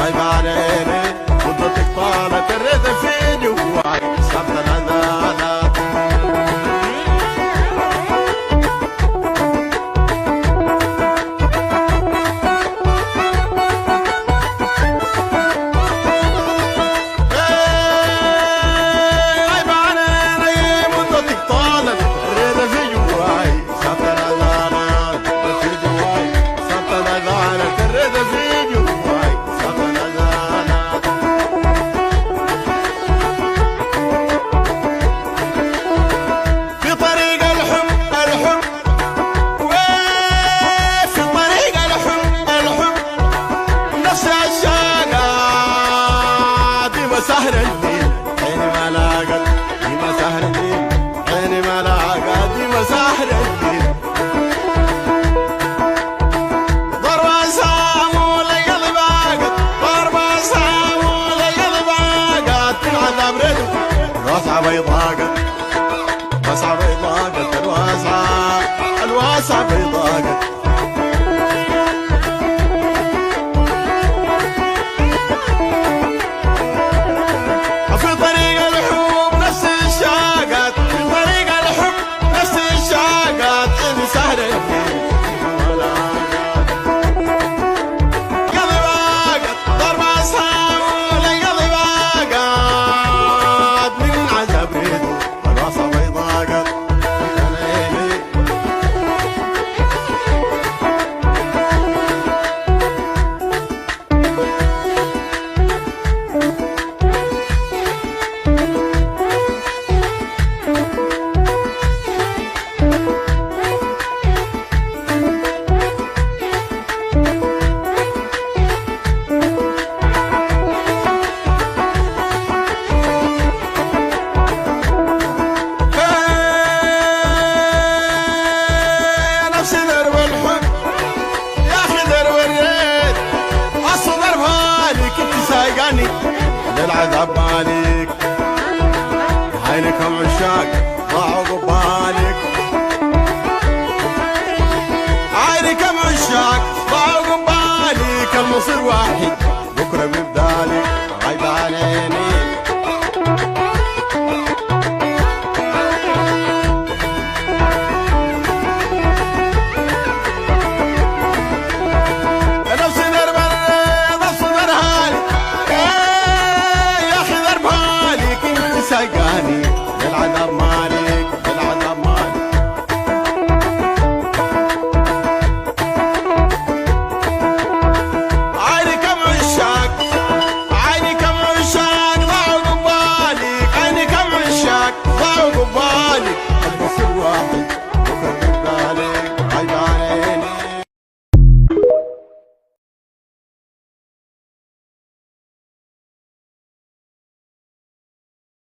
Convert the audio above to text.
غايب عليني مدتك طالت الرضا فيني وعي صبت الأذانات غايب عليني مدتك طالت الرضا فيني وعي صبت الأذانات فيني وعي صبت الأذانات الرضا فيني وعي صبت الأذانات في طريق الحب الحب وفي طريق الحب الحب نفس الشاقة دي مسهر الدين عيني ما لاقت دي مسهر الدين عيني ما لاقت دي مسهر الدين ضربة سامو لقلبي باقت ضربة سامو لقلبي باقت العذاب ردو الواسعة بيضاقت الواسعة بيضاقت الواسعة بيضاقت في طريق الحب نفس الشاقات في طريق الحب نفس الشاقات اللي سهر الدين قلبي باقت ضربة سامو لقلبي باقت من عذاب ريدو الواسعة بيضاقت يا ليلي يا نفسي درب الحب يا اخي درب الريد اصل دربها ليك انت سايقاني للعذاب مالك عينكم عشاق ضاعوا قبالك عينكم عشاق ضاعوا قبالك المصير واحد بكره